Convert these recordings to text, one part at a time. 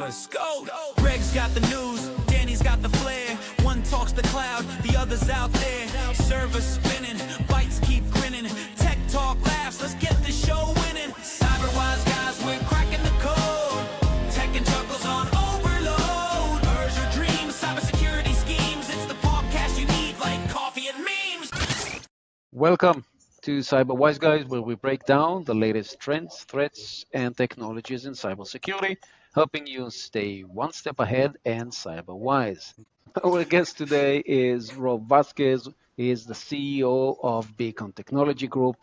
Let's go. Greg's got the news, Danny's got the flair. One talks the cloud, the other's out there. Servers spinning, bites keep grinning. Tech talk laughs, let's get the show winning. Cyberwise guys, we're cracking the code. Tech and chuckles on overload. Urge your dreams, cybersecurity schemes. It's the podcast you need, like coffee and memes. Welcome to CyberWise Guys, where we break down the latest trends, threats, and technologies in cybersecurity, helping you stay one step ahead and cyberwise. Our guest today is Rob Vazquez. He is the CEO of Beacon Technology Group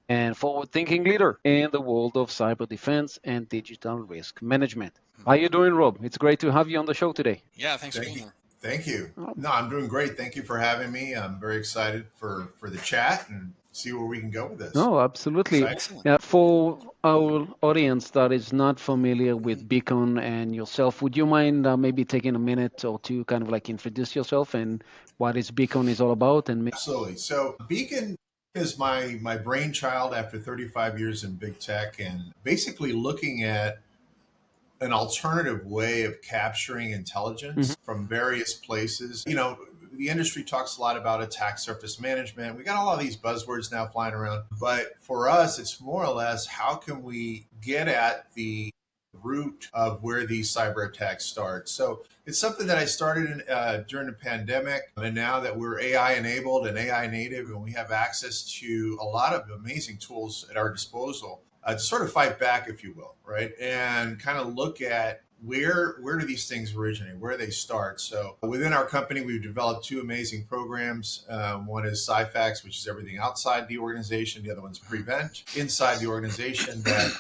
and forward-thinking leader in the world of cyber defense and digital risk management. How you doing, Rob? It's great to have you on the show today. Yeah, thanks for being here. Thank you. No, I'm doing great. Thank you for having me. I'm very excited for the chat and see where we can go with this. No, absolutely. Excellent. For our audience that is not familiar with Beacon and yourself, would you mind maybe taking a minute or two, kind of like introduce yourself and what is Beacon is all about? And Absolutely. So Beacon is my brainchild after 35 years in big tech, and basically looking at an alternative way of capturing intelligence from various places. You know, the industry talks a lot about attack surface management. We got a lot of these buzzwords now flying around, but for us, it's more or less how can we get at the root of where these cyber attacks start. So it's something that I started during the pandemic, and now that we're AI enabled and AI native, and we have access to a lot of amazing tools at our disposal, to sort of fight back, if you will, right? And kind of look at where do these things originate, where they start. So within our company, we've developed two amazing programs. One is Cyfax, which is everything outside the organization. The other one's Prevent, inside the organization, that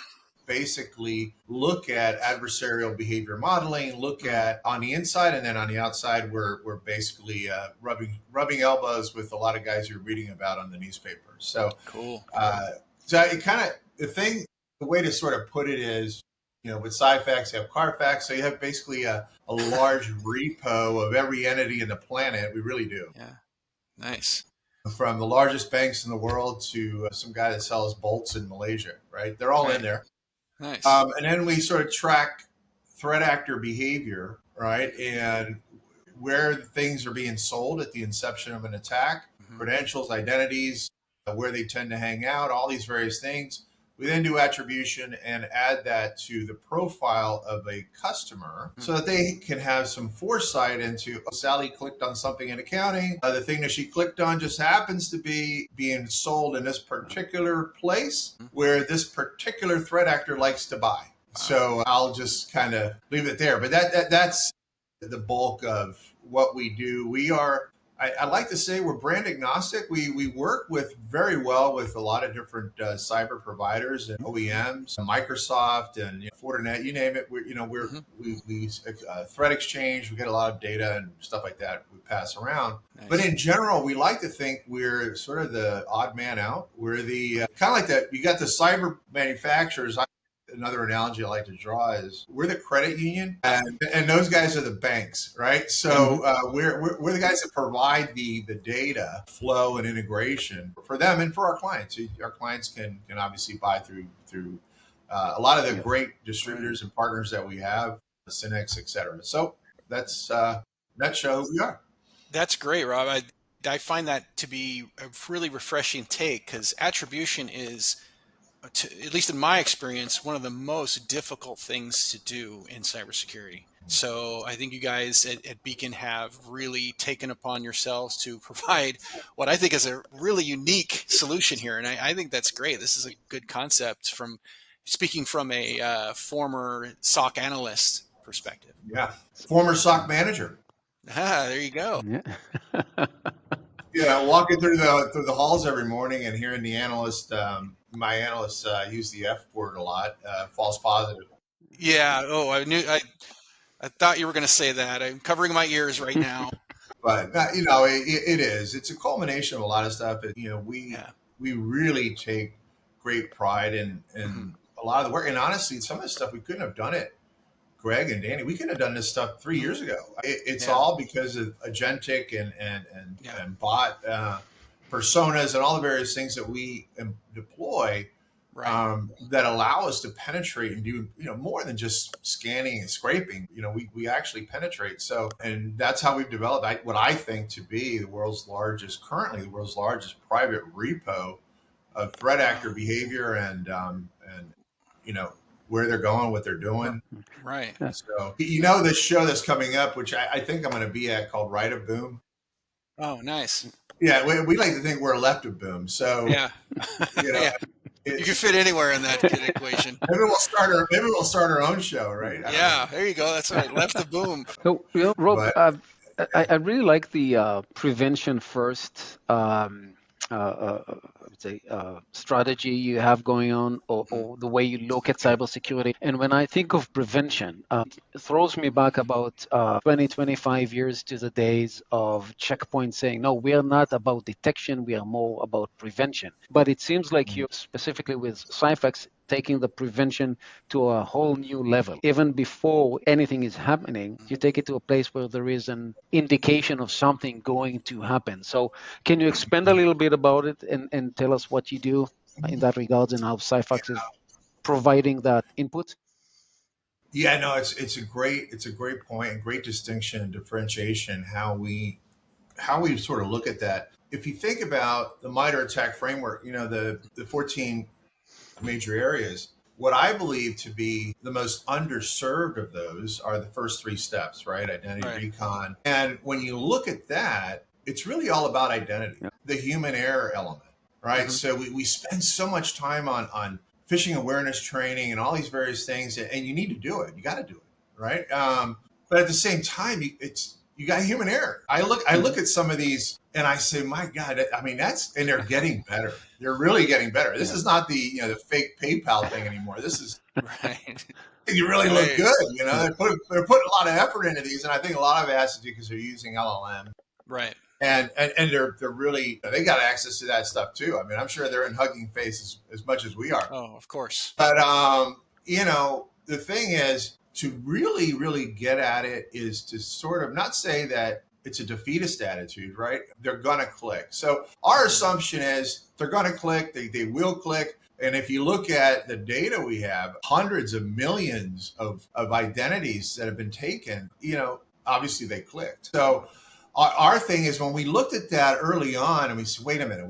basically look at adversarial behavior modeling, look at on the inside, and then on the outside, we're basically rubbing elbows with a lot of guys you're reading about on the newspaper. So Cool. So it kind of, the way to sort of put it is, you know, with Cyfax, you have Carfax, so you have basically a large repo of every entity in the planet. We really do. Yeah. Nice. From the largest banks in the world to some guy that sells bolts in Malaysia, right? They're all in there. Nice. And then we sort of track threat actor behavior, right? And where things are being sold at the inception of an attack, credentials, identities, where they tend to hang out, all these various things. We then do attribution and add that to the profile of a customer so that they can have some foresight into, oh, Sally clicked on something in accounting. The thing that she clicked on just happens to be being sold in this particular place where this particular threat actor likes to buy. So I'll just kind of leave it there. But that's the bulk of what we do. We are, I like to say, we're brand agnostic. We work very well with a lot of different cyber providers and OEMs, Microsoft and Fortinet, you name it. We threat exchange. We get a lot of data and stuff like that we pass around. Nice. But in general, we like to think we're sort of the odd man out. We're the kind of like that. You got the cyber manufacturers. Another analogy I like to draw is we're the credit union and those guys are the banks, right? So we're the guys that provide the data flow and integration for them and for our clients. Our clients can obviously buy through a lot of the great distributors and partners that we have, Synex, et cetera. So that's who we are. That's great, Rob. I find that to be a really refreshing take, because attribution is, at least in my experience, one of the most difficult things to do in cybersecurity. So I think you guys at Beacon have really taken upon yourselves to provide what I think is a really unique solution here. And I think that's great. This is a good concept speaking from a former SOC analyst perspective. Yeah. Former SOC manager. There you go. Yeah. Walking through the halls every morning and hearing the analyst, my analysts use the F word a lot, false positive. Yeah. Oh, I thought you were going to say that. I'm covering my ears right now. But it is. It's a culmination of a lot of stuff. We really take great pride in a lot of the work. And honestly, some of the stuff we couldn't have done it. Greg and Danny, we couldn't have done this stuff 3 years ago. It's all because of agentic and bot personas and all the various things that we deploy Right. that allow us to penetrate and do more than just scanning and scraping. We actually penetrate. So, and that's how we've developed what I think to be currently the world's largest private repo of threat actor behavior and where they're going, what they're doing. Right. So this show that's coming up, which I think I'm going to be at, called Right of Boom. Oh, nice. Yeah, we like to think we're left of boom. So Yeah. yeah. You can fit anywhere in that equation. Maybe we'll start our own show, right? Yeah, there you go. That's right. Left the boom. So, Rob, I really like the prevention first, I would say, strategy you have going on, or the way you look at cybersecurity. And when I think of prevention, it throws me back about 20, 25 years to the days of Checkpoint saying, no, we are not about detection, we are more about prevention. But it seems like you're specifically with Cyfax taking the prevention to a whole new level. Even before anything is happening, you take it to a place where there is an indication of something going to happen. So can you expand a little bit about it and tell us what you do in that regards and how Cyfax is providing that input? Yeah, no, it's a great point and great distinction and differentiation how we sort of look at that. If you think about the MITRE ATT&CK framework, the 14 major areas, what I believe to be the most underserved of those are the first three steps, right? Identity, recon. And when you look at that, it's really all about identity, the human error element, right? So we spend so much time on phishing awareness training and all these various things, and you need to do it. You got to do it, right? But at the same time, you got human error. I look at some of these and I say, my God, and they're getting better. They're really getting better. This is not the fake PayPal thing anymore. This is right. You really look good. They're putting a lot of effort into these, and I think a lot of it has to do because they're using LLM. Right. And they're really, they got access to that stuff too. I mean, I'm sure they're in Hugging Face as much as we are. Oh, of course. But the thing is, to really, really get at it is to sort of not say that it's a defeatist attitude, right? They're going to click. So our assumption is they're going to click, they will click. And if you look at the data we have, hundreds of millions of identities that have been taken, obviously they clicked. So our thing is when we looked at that early on and we said, wait a minute.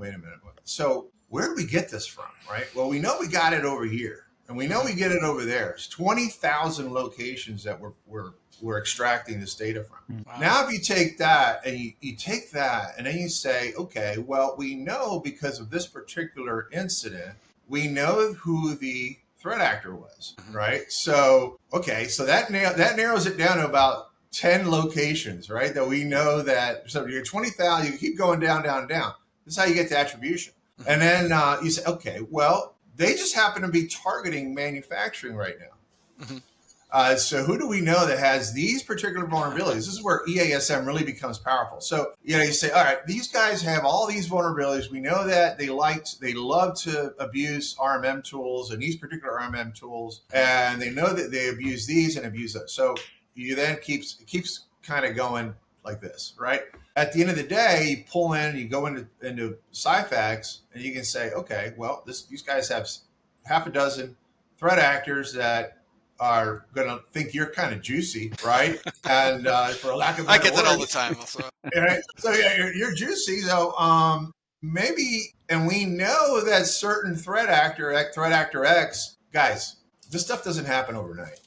So where did we get this from, right? Well, we know we got it over here. And we know we get it over there. It's 20,000 locations that we're extracting this data from. Wow. Now, if you take that and you take that and then you say, okay, well, we know because of this particular incident, we know who the threat actor was, right? So, okay, so that narrows it down to about 10 locations, right? That we know that, so you're 20,000, you keep going down. This is how you get to attribution. And then you say, okay, well, they just happen to be targeting manufacturing right now. So who do we know that has these particular vulnerabilities? This is where EASM really becomes powerful. So, you say, all right, these guys have all these vulnerabilities. We know that they love to abuse RMM tools and these particular RMM tools. And they know that they abuse these and abuse those. So you then keeps kind of going like this, right? At the end of the day, you pull in, you go into Cyfax, and you can say, okay, well, these guys have half a dozen threat actors that are going to think you're kind of juicy, right? And for lack of a better I get that all the time. Also. Right? So yeah, you're juicy. So maybe, and we know that certain threat actor X, guys, this stuff doesn't happen overnight.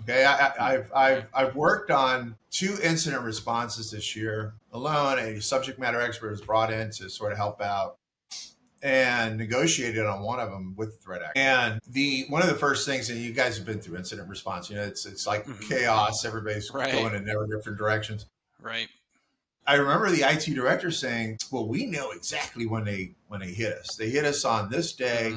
Okay, I've worked on 2 incident responses this year alone. A subject matter expert was brought in to sort of help out and negotiated on one of them with threat actor. And one of the first things, and you guys have been through incident response, it's like chaos. Everybody's going in different directions. Right. I remember the IT director saying, "Well, we know exactly when they hit us. They hit us on this day,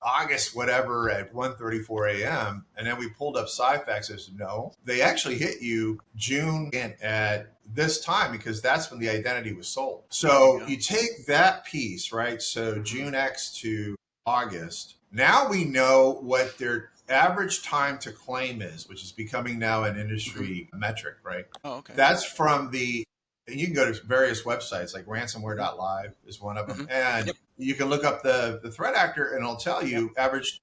August whatever at 1:34 a.m. And then we pulled up Cyfax and said, no, they actually hit you June at this time because that's when the identity was sold. So you take that piece, right? So June X to August. Now we know what their average time to claim is, which is becoming now an industry metric, right? Oh, okay. That's from the and you can go to various websites like ransomware.live is one of them. Mhm. And Yep. you can look up the threat actor and it'll tell you average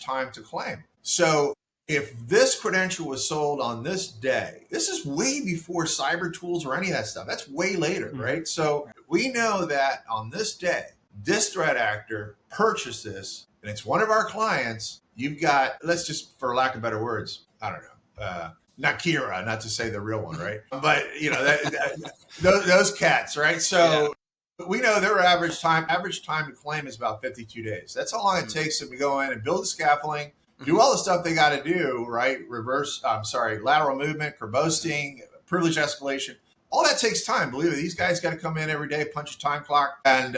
time to claim. So if this credential was sold on this day, this is way before cyber tools or any of that stuff. That's way later, right? So we know that on this day, this threat actor purchased this, and it's one of our clients. You've got, let's just, for lack of better words, I don't know, not Kira, not to say the real one, right? But you know, those cats, right? So we know their average time to claim is about 52 days. That's how long it takes them to go in and build the scaffolding, do all the stuff they got to do, right? Lateral movement, verbosing, privilege escalation. All that takes time. Believe me, these guys got to come in every day, punch a time clock, and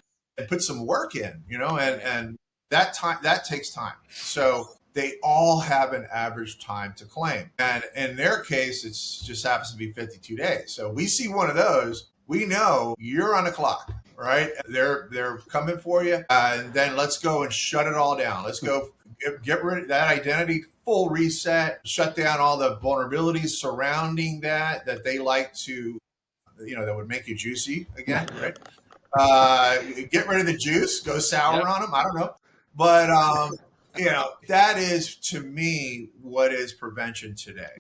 put some work in, you know, and that takes time. So they all have an average time to claim. And in their case, it just happens to be 52 days. So we see one of those, we know you're on the clock, right? They're coming for you. And then let's go and shut it all down. Let's go get rid of that identity, full reset, shut down all the vulnerabilities surrounding that they like to, you know, that would make you juicy again, right? Get rid of the juice, go sour on them. I don't know. But, you know, that is, to me, what is prevention today.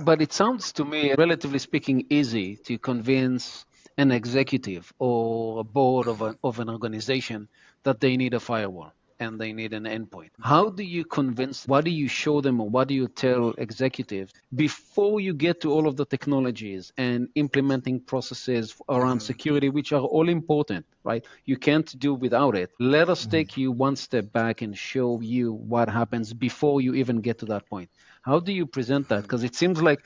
But it sounds to me, relatively speaking, easy to convince an executive or a board of an organization that they need a firewall and they need an endpoint. How do you convince, what do you show them, or what do you tell executives before you get to all of the technologies and implementing processes around security, which are all important, right? You can't do without it. Let us take you one step back and show you what happens before you even get to that point. How do you present that? Because it seems like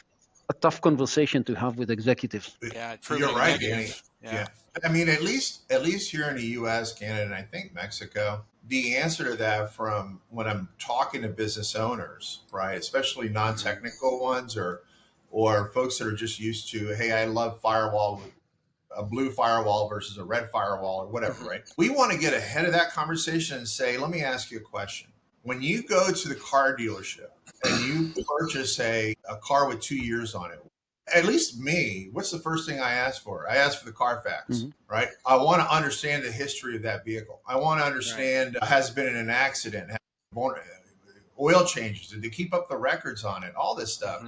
a tough conversation to have with executives. Yeah, You're right, Danny. negative. Yeah. I mean, at least here in the U.S., Canada, and I think Mexico, the answer to that from when I'm talking to business owners, right, especially non-technical ones or folks that are just used to, hey, I love firewall with a blue firewall versus a red firewall or whatever, right? We want to get ahead of that conversation and say, let me ask you a question. When you go to the car dealership and you purchase a car with 2 years on it, at least me, what's the first thing I ask for? I ask for the Carfax, right? I want to understand the history of that vehicle. I want to understand, has been in an accident, oil changes, did they keep up the records on it, all this stuff.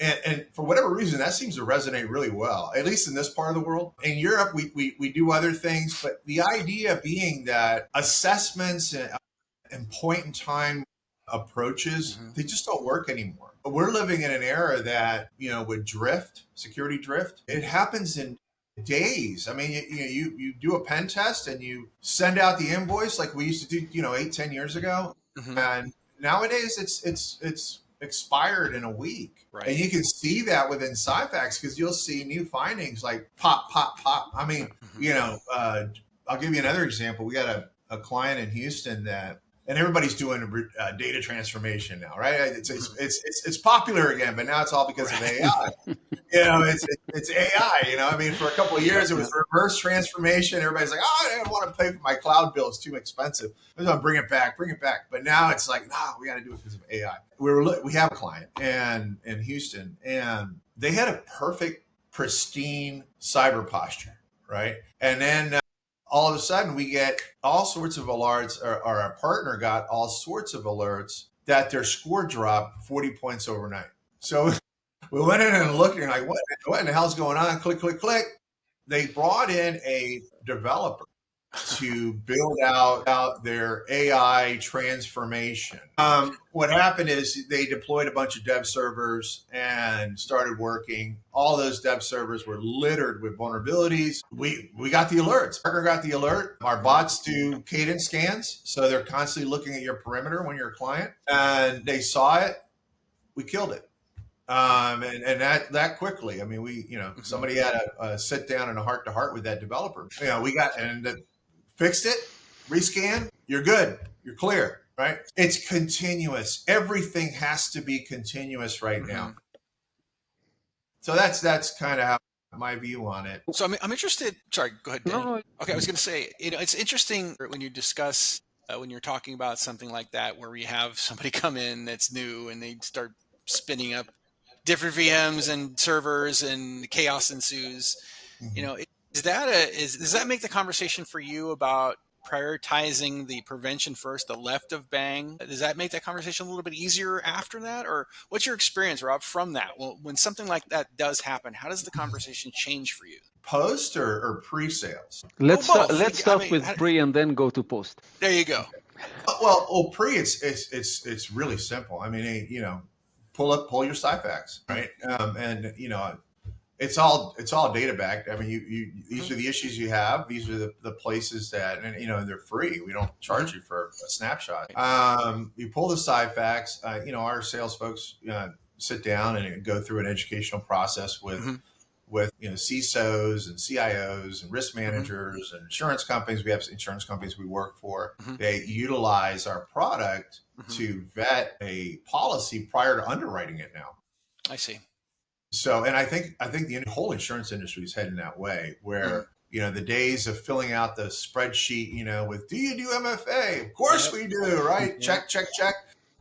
And for whatever reason, that seems to resonate really well, at least in this part of the world. In Europe, we do other things, but the idea being that assessments and point in time approaches, they just don't work anymore. We're living in an era that, you know, with security drift, it happens in days. I mean, you do a pen test and you send out the invoice like we used to do, you know, 8-10 years ago. And nowadays it's expired in a week. Right. And you can see that within Cyfax because you'll see new findings like pop. I mean, you know, I'll give you another example. We got a client in Houston and everybody's doing data transformation now, right? It's popular again, but now it's all because of AI. You know, it's AI. You know, I mean, for a couple of years it was reverse transformation. Everybody's like, oh, I don't want to pay for my cloud bill; it's too expensive. I'm going to bring it back. But now it's like, no, we got to do it because of AI. We have a client in Houston, and they had a perfect, pristine cyber posture, right? And then all of a sudden we get all sorts of alerts, or our partner got all sorts of alerts that their score dropped 40 points overnight. So we went in and looked and like, what in the hell's going on? Click. They brought in a developer to build out their AI transformation. What happened is they deployed a bunch of dev servers and started working. All those dev servers were littered with vulnerabilities. We got the alerts. Parker got the alert. Our bots do cadence scans, so they're constantly looking at your perimeter when you're a client. And they saw it. We killed it. And that quickly. I mean, somebody had a sit down and a heart to heart with that developer. You know, we got fixed it, rescan, you're good, you're clear, right? It's continuous. Everything has to be continuous right now. So that's kind of how my view on it. So I'm interested. Sorry, go ahead, Danny. No. Okay, I was going to say, you know, it's interesting when you discuss when you're talking about something like that, where we have somebody come in that's new and they start spinning up different VMs and servers and chaos ensues. You know, does that make the conversation for you about prioritizing the prevention first, the left of bang? Does that make that conversation a little bit easier after that? Or what's your experience, Rob, from that? Well, when something like that does happen, how does the conversation change for you? Post or pre-sales? Oh, both. Let's I start mean, with pre and then go to post. there you go. Well, pre, it's really simple. I mean, pull your Cyfax, right? And it's all data backed. I mean, these are the issues you have. These are the places that, and they're free. We don't charge you for a snapshot. You pull the Cyfax. Our sales folks sit down and go through an educational process with CISOs and CIOs and risk managers and insurance companies. We have insurance companies we work for. They utilize our product to vet a policy prior to underwriting it now. I see. So, and I think the whole insurance industry is heading that way, where the days of filling out the spreadsheet, with do you do MFA? Of course we do, right? Check.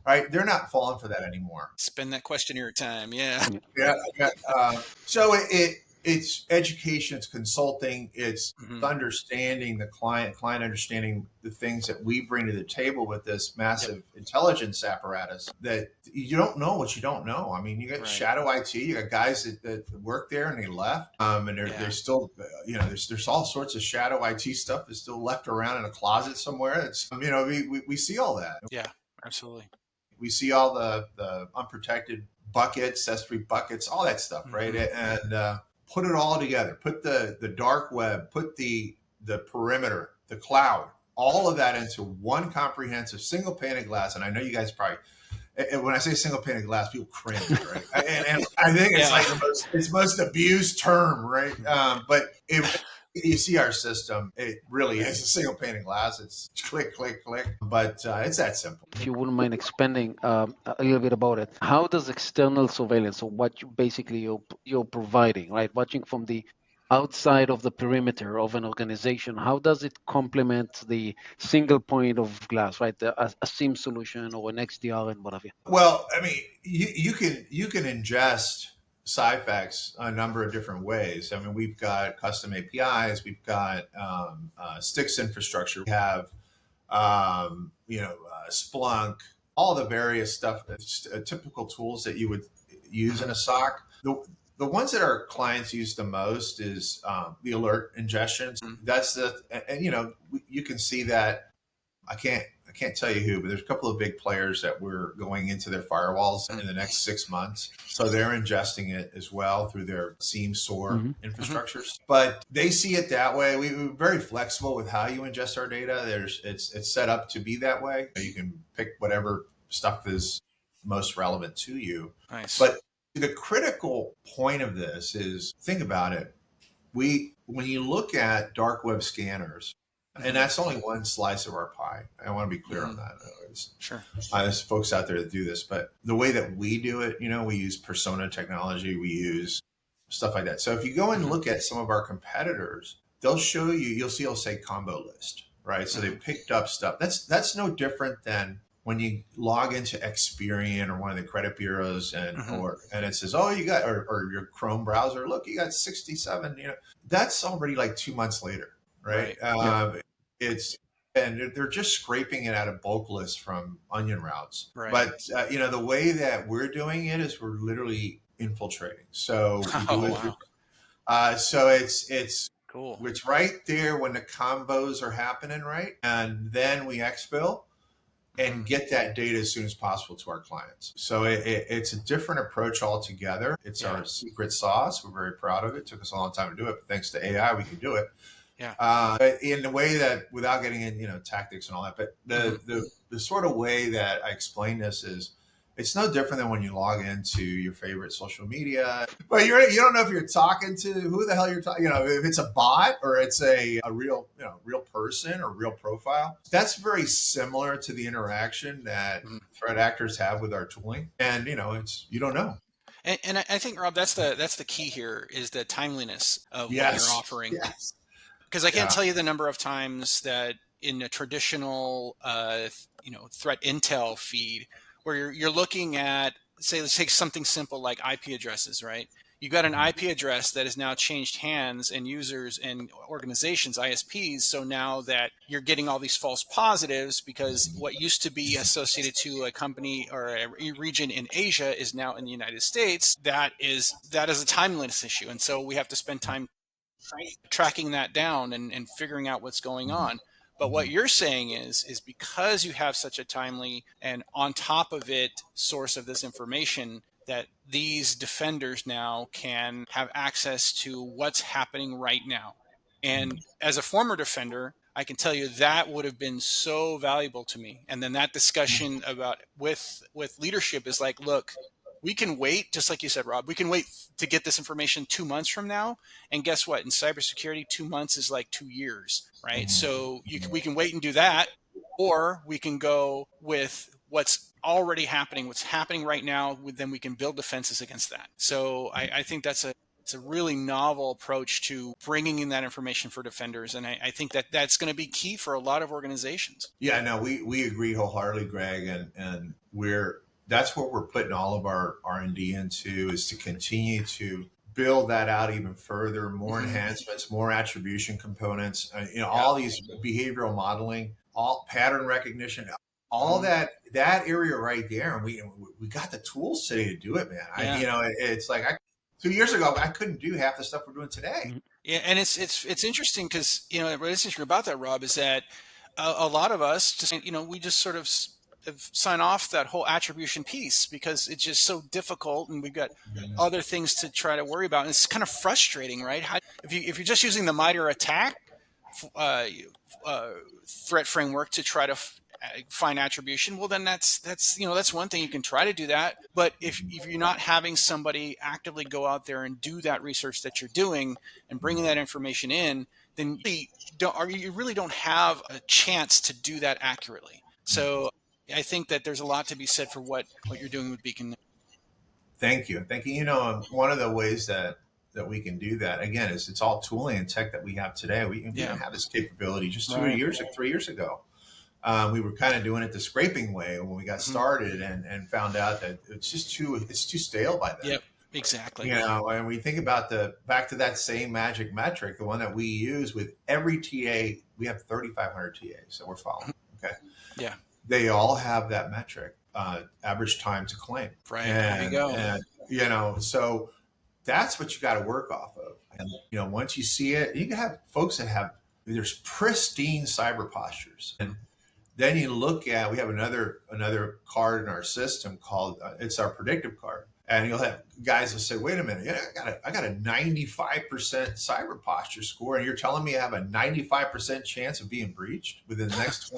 Right? They're not falling for that anymore. Spend that questionnaire time, yeah. So it's education, it's consulting, it's understanding the client understanding the things that we bring to the table with this massive intelligence apparatus, that you don't know what you don't know. I mean, you got shadow IT, you got guys that work there and they left, and they're still, there's all sorts of shadow IT stuff that's still left around in a closet somewhere. It's, we see all that. Yeah, absolutely. We see all the unprotected buckets, S3 buckets, all that stuff, right? And put it all together. Put the dark web, put the perimeter, the cloud, all of that into one comprehensive single pane of glass. And I know you guys probably, when I say single pane of glass, people cringe, right? and I think it's like it's most abused term, right? But you see our system, it really is a single pane of glass. It's click, click, click, but it's that simple. If you wouldn't mind expanding a little bit about it, how does external surveillance, so what you're providing, right, watching from the outside of the perimeter of an organization, how does it complement the single point of glass, right, a SIEM solution or an XDR and what have you? Well, I mean, you can ingest Cyfax a number of different ways. I mean, we've got custom APIs, we've got Stix infrastructure, we have Splunk, all the various stuff, typical tools that you would use in a SOC. The ones that our clients use the most is the alert ingestions. That's you can see that. I can't tell you who, but there's a couple of big players that we're going into their firewalls in the next 6 months. So they're ingesting it as well through their SIEM SOAR infrastructures. But they see it that way. We're very flexible with how you ingest our data. It's set up to be that way. You can pick whatever stuff is most relevant to you. Nice. But the critical point of this is, think about it. When you look at dark web scanners, and that's only one slice of our pie. I want to be clear on that. Sure. There's folks out there that do this, but the way that we do it, we use persona technology, we use stuff like that. So if you go and look at some of our competitors, they'll show you, it'll say combo list, right? So they picked up stuff. That's no different than when you log into Experian or one of the credit bureaus and it says, oh, you got, or your Chrome browser, look, you got 67, that's already like 2 months later. Right. And they're just scraping it out of bulk lists from onion routes. Right. But, the way that we're doing it is we're literally infiltrating. So, so it's cool. It's right there when the combos are happening. Right. And then we exfil and get that data as soon as possible to our clients. So it's a different approach altogether. It's our secret sauce. We're very proud of it. It took us a long time to do it, but thanks to AI, we can do it. Yeah. In the way that, without getting in, tactics and all that, but the sort of way that I explain this is, it's no different than when you log into your favorite social media, but you don't know if you're talking to who the hell you're talking. If it's a bot or it's a real, real person or real profile. That's very similar to the interaction that threat actors have with our tooling, and it's, you don't know. And I think, Rob, that's the key here, is the timeliness of what you're offering. Yes. Because I can't tell you the number of times that in a traditional, threat intel feed, where you're looking at, say, let's take something simple like IP addresses, right? you got an IP address that has now changed hands and users and organizations, ISPs. So now that you're getting all these false positives because what used to be associated to a company or a region in Asia is now in the United States, that is a timeliness issue. And so we have to spend time tracking that down and figuring out what's going on. But what you're saying is because you have such a timely and on top of it source of this information, that these defenders now can have access to what's happening right now. And as a former defender, I can tell you that would have been so valuable to me. And then that discussion about with leadership is like, look, we can wait, just like you said, Rob, we can wait to get this information 2 months from now. And guess what? In cybersecurity, 2 months is like 2 years, right? So we can wait and do that, or we can go with what's already happening, what's happening right now. Then we can build defenses against that. So I think it's a really novel approach to bringing in that information for defenders. And I think that that's going to be key for a lot of organizations. Yeah, no, we agree wholeheartedly, Greg. And that's what we're putting all of our R&D into, is to continue to build that out even further, more enhancements, more attribution components, all these behavioral modeling, all pattern recognition, all that area right there. And we got the tools today to do it, man. It's like 2 years ago, I couldn't do half the stuff we're doing today. Yeah, and it's interesting because what's interesting about that, Rob, is that a lot of us just we just sort of sign off that whole attribution piece because it's just so difficult, and we've got other things to try to worry about, and it's kind of frustrating, right? If you're just using the MITRE ATT&CK threat framework to try to find attribution, well, then that's one thing. You can try to do that, but if you're not having somebody actively go out there and do that research that you're doing and bringing that information in, then you really don't have a chance to do that accurately. So I think that there's a lot to be said for what you're doing with Beacon. Thank you. One of the ways that we can do that, again, is it's all tooling and tech that we have today. We didn't have this capability just 3 years ago. We were kind of doing it the scraping way when we got started, and found out that it's too stale by then. Yep, exactly. And we think about back to that same magic metric, the one that we use with every TA. We have 3,500 TAs that we're following. Okay. Yeah. They all have that metric, average time to claim. Right. There you go. And, so that's what you got to work off of. And, once you see it, you can have folks that there's pristine cyber postures. And then you look at, we have another card in our system called, it's our predictive card. And you'll have guys that say, wait a minute, I got a 95% cyber posture score, and you're telling me I have a 95% chance of being breached within the next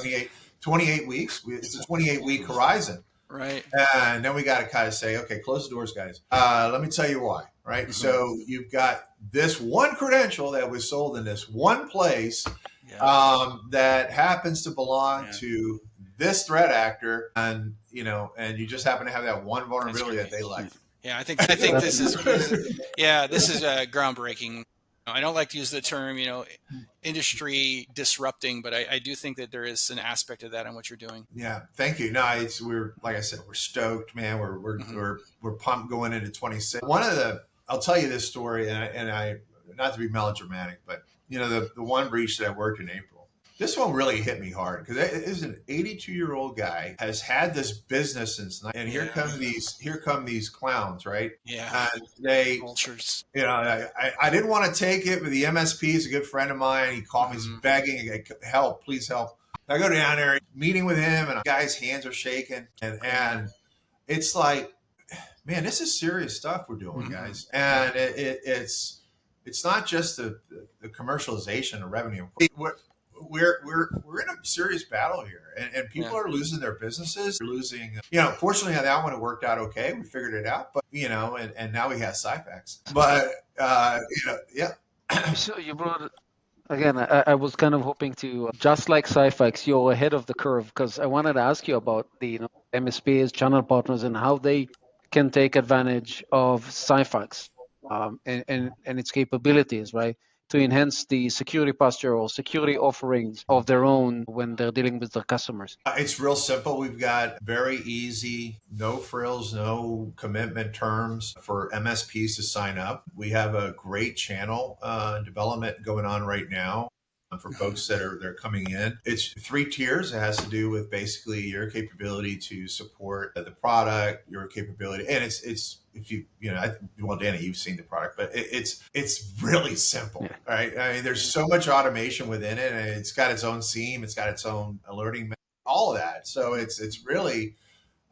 28 weeks. It's a 28-week horizon. Right. And then we got to kind of say, okay, close the doors, guys. Let me tell you why, right? So you've got this one credential that was sold in this one place that happens to belong to this threat actor, and you just happen to have that one vulnerability that they like. Yeah, I think this is groundbreaking. I don't like to use the term, industry disrupting, but I do think that there is an aspect of that in what you're doing. Yeah, thank you. No, we're like I said, we're stoked, man. We're pumped going into 26. I'll tell you this story, and I not to be melodramatic, but the one breach that I worked in April. This one really hit me hard because it is an 82-year-old guy has had this business since, and here come these clowns, right? Yeah. And they vultures. I didn't want to take it, but the MSP is a good friend of mine. He called me, he's begging, help, please help. I go down there, meeting with him, and the guy's hands are shaking, and it's like, man, this is serious stuff we're doing, guys, and it's not just the commercialization of revenue. We're in a serious battle here, and people are losing their businesses. They're losing, fortunately on that one, it worked out okay. We figured it out, but, and now we have Cyfax, but, So you brought, again, I was kind of hoping to, just like Cyfax, you're ahead of the curve, because I wanted to ask you about the MSPs, channel partners, and how they can take advantage of Cyfax and its capabilities, right? to enhance the security posture or security offerings of their own when they're dealing with their customers? It's real simple. We've got very easy, no frills, no commitment terms for MSPs to sign up. We have a great channel development going on right now for folks that are coming in. It's 3 tiers. It has to do with basically your capability to support the product, your capability, and it's if well, Danny, you've seen the product, but it's really simple, right? I mean, there's so much automation within it, and it's got its own SIEM, it's got its own alerting, all of that. So it's really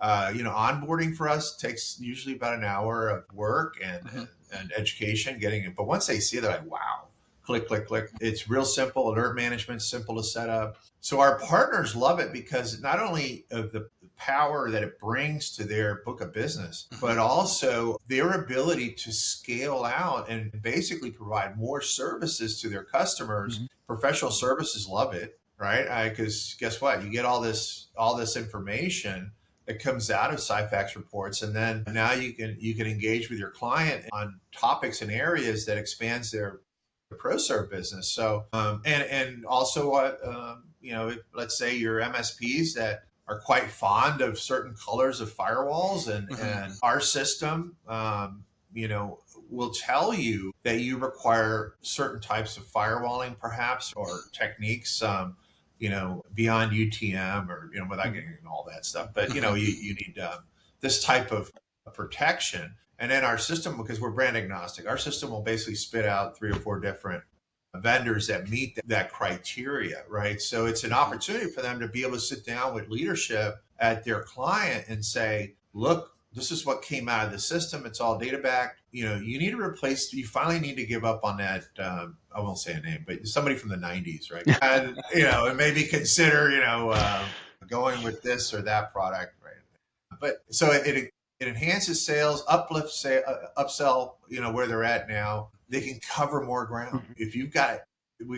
onboarding for us takes usually about an hour of work and education getting it. But once they see it, they're like, wow. Click, click, click. It's real simple. Alert management, simple to set up. So our partners love it because not only of the power that it brings to their book of business, but also their ability to scale out and basically provide more services to their customers. Professional services love it, right? Because guess what? You get all this information that comes out of Cyfax reports, and then now you can engage with your client on topics and areas that expands their ProServe business. So, and also, let's say your MSPs that are quite fond of certain colors of firewalls, and our system, will tell you that you require certain types of firewalling, perhaps, or techniques, beyond UTM or, without getting into all that stuff. But, you need this type of protection. And then our system, because we're brand agnostic, our system will basically spit out 3 or 4 different vendors that meet that criteria, right? So it's an opportunity for them to be able to sit down with leadership at their client and say, look, this is what came out of the system. It's all data backed. You need to replace, you finally need to give up on that. I won't say a name, but somebody from the 90s, right? And, and maybe consider, going with this or that product, right? But so it enhances sales, uplifts, upsell, where they're at now. They can cover more ground. If we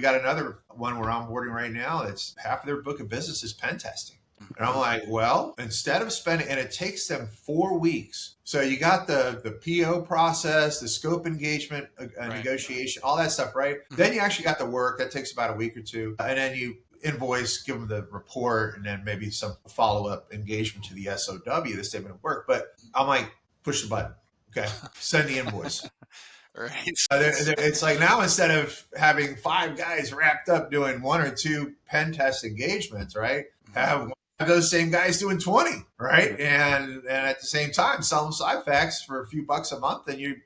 got another one we're onboarding right now, that's half of their book of business is pen testing. And I'm like, well, instead of spending, and it takes them 4 weeks. So you got the PO process, the scope engagement, negotiation, all that stuff, right? Then you actually got the work. That takes about a week or 2. And then you invoice, give them the report, and then maybe some follow-up engagement to the SOW, the statement of work. But I'm like, push the button. Okay, send the invoice. Right. It's like now instead of having 5 guys wrapped up doing 1 or 2 pen test engagements, right? Have those same guys doing 20, right? And at the same time, sell them Cyfax for a few bucks a month, and you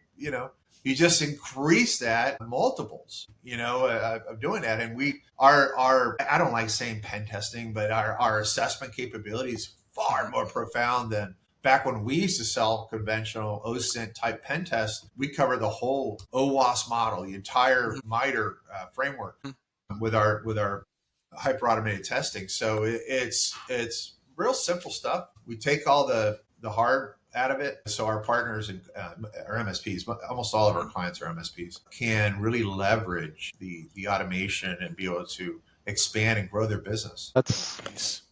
just increase that multiples, of doing that. And our I don't like saying pen testing, but our assessment capability is far more profound than back when we used to sell conventional OSINT type pen tests. We cover the whole OWASP model, the entire MITRE framework with our hyper automated testing. So it's real simple stuff. We take all the hard out of it. So our partners and our MSPs, almost all of our clients are MSPs, can really leverage the automation and be able to expand and grow their business. That's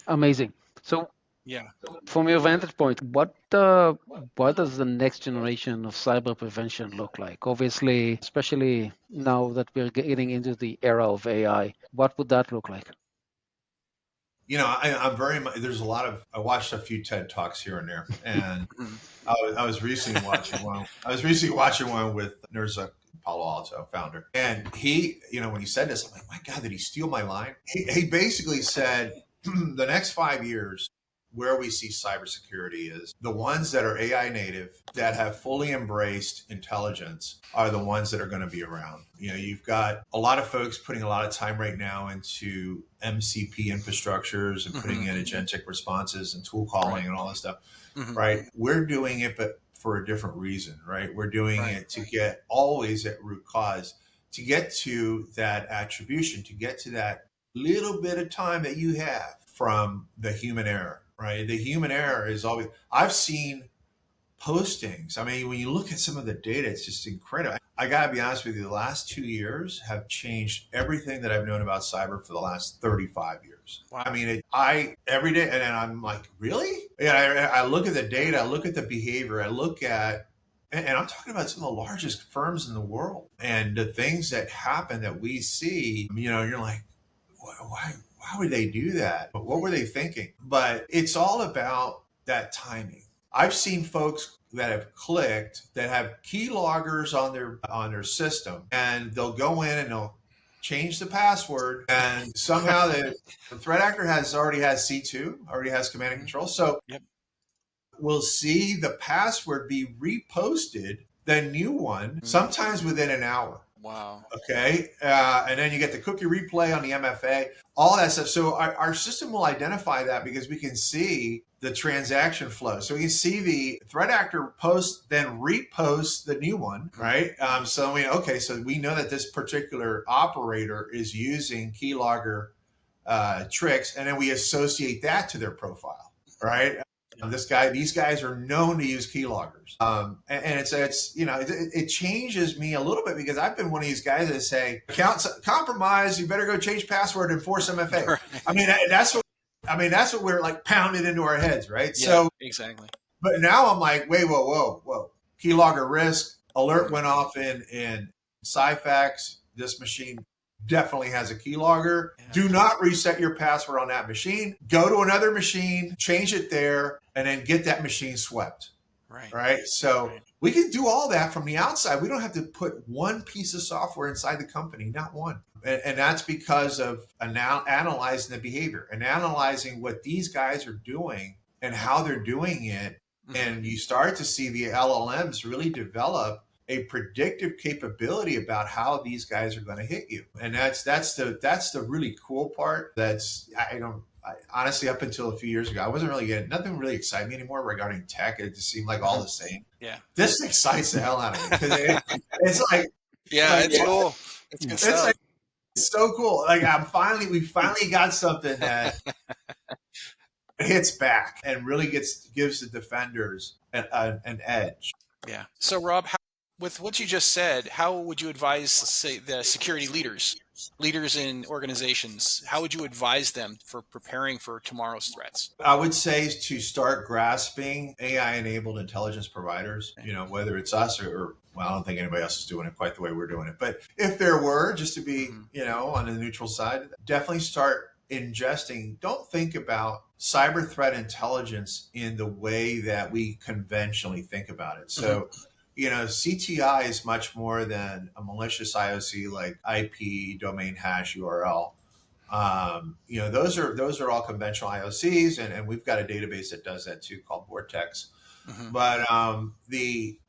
amazing. So yeah, from your vantage point, what does the next generation of cyber prevention look like? Obviously, especially now that we're getting into the era of AI, what would that look like? I'm very much, there's a lot of, I watched a few TED Talks here and there, and I was recently watching one with Nurza Palo Alto founder. And he, when he said this, I'm like, my God, did he steal my line? He basically said, the next 5 years, where we see cybersecurity is the ones that are AI native, that have fully embraced intelligence, are the ones that are going to be around. You've got a lot of folks putting a lot of time right now into MCP infrastructures and putting in agentic responses and tool calling and all that stuff, right? We're doing it, but for a different reason, right? We're doing it to get always at root cause, to get to that attribution, to get to that little bit of time that you have from the human error. Right. The human error is always, I've seen postings. I mean, when you look at some of the data, it's just incredible. I got to be honest with you, the last 2 years have changed everything that I've known about cyber for the last 35 years. Wow. I mean, every day, and then I'm like, really? Yeah, I look at the data, I look at the behavior, I look at and I'm talking about some of the largest firms in the world, and the things that happen that we see, you're like, why would they do that? What were they thinking? But it's all about that timing. I've seen folks that have clicked that have keyloggers on their system, and they'll go in and they'll change the password, and somehow the threat actor already has C2, already has command and control. So we'll see the password be reposted, the new one, sometimes within an hour. Wow. Okay. And then you get the cookie replay on the MFA, all that stuff. So our system will identify that because we can see the transaction flow. So we can see the threat actor post, then repost the new one, right? So we know that this particular operator is using keylogger tricks, and then we associate that to their profile, right? These guys are known to use keyloggers, and it changes me a little bit because I've been one of these guys that say account compromised, you better go change password and force MFA. Right. That's what we're like pounded into our heads, right? Yeah, so exactly. But now I'm like, wait, whoa, keylogger risk alert went off in Cyfax. This machine definitely has a keylogger. Yeah. Do not reset your password on that machine. Go to another machine, change it there, and then get that machine swept. Right. So we can do all that from the outside. We don't have to put one piece of software inside the company, not one. And that's because of analyzing the behavior and analyzing what these guys are doing and how they're doing it. Mm-hmm. And you start to see the LLMs really develop a predictive capability about how these guys are going to hit you. And that's the really cool part. Honestly, up until a few years ago, I wasn't really getting nothing really excited me anymore regarding tech. It just seemed like all the same. Yeah. This excites the hell out of me because it's like, it's cool. It's good stuff. It's so cool. Like we finally got something that hits back and really gives the defenders an edge. Yeah. So Rob, with what you just said, how would you advise, say, the security leaders in organizations? How would you advise them for preparing for tomorrow's threats? I would say to start grasping AI-enabled intelligence providers, whether it's us or I don't think anybody else is doing it quite the way we're doing it. But if there were, just to be, on the neutral side, definitely start ingesting. Don't think about cyber threat intelligence in the way that we conventionally think about it. So, CTI is much more than a malicious IOC like IP, domain hash, URL. Those are all conventional IOCs, and we've got a database that does that too called Vortex. Mm-hmm. But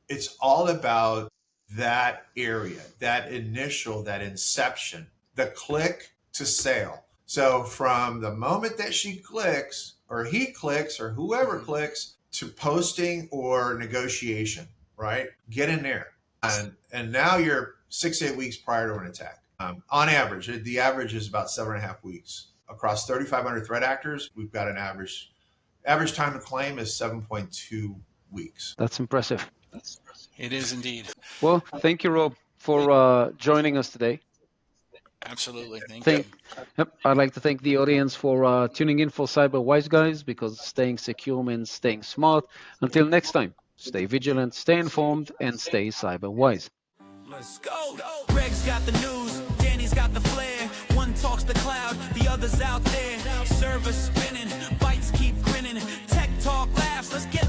it's all about that area, that inception, the click to sale. So from the moment that she clicks or he clicks or whoever clicks to posting or negotiation, right? Get in there. And now you're 6 to 8 weeks prior to an attack. On average, the average is about 7.5 weeks. Across 3,500 threat actors, we've got an average time to claim is 7.2 weeks. That's impressive. It is indeed. Well, thank you, Rob, for joining us today. Absolutely. Thank you. Yep, I'd like to thank the audience for tuning in for Cyber Wise Guys, because staying secure means staying smart. Until next time, stay vigilant, stay informed, and stay cyber wise. Let's go. Greg's got the news, Danny's got the flair. One talks the cloud, the other's out there. Servers spinning, bites keep grinning. Tech talk laughs, let's get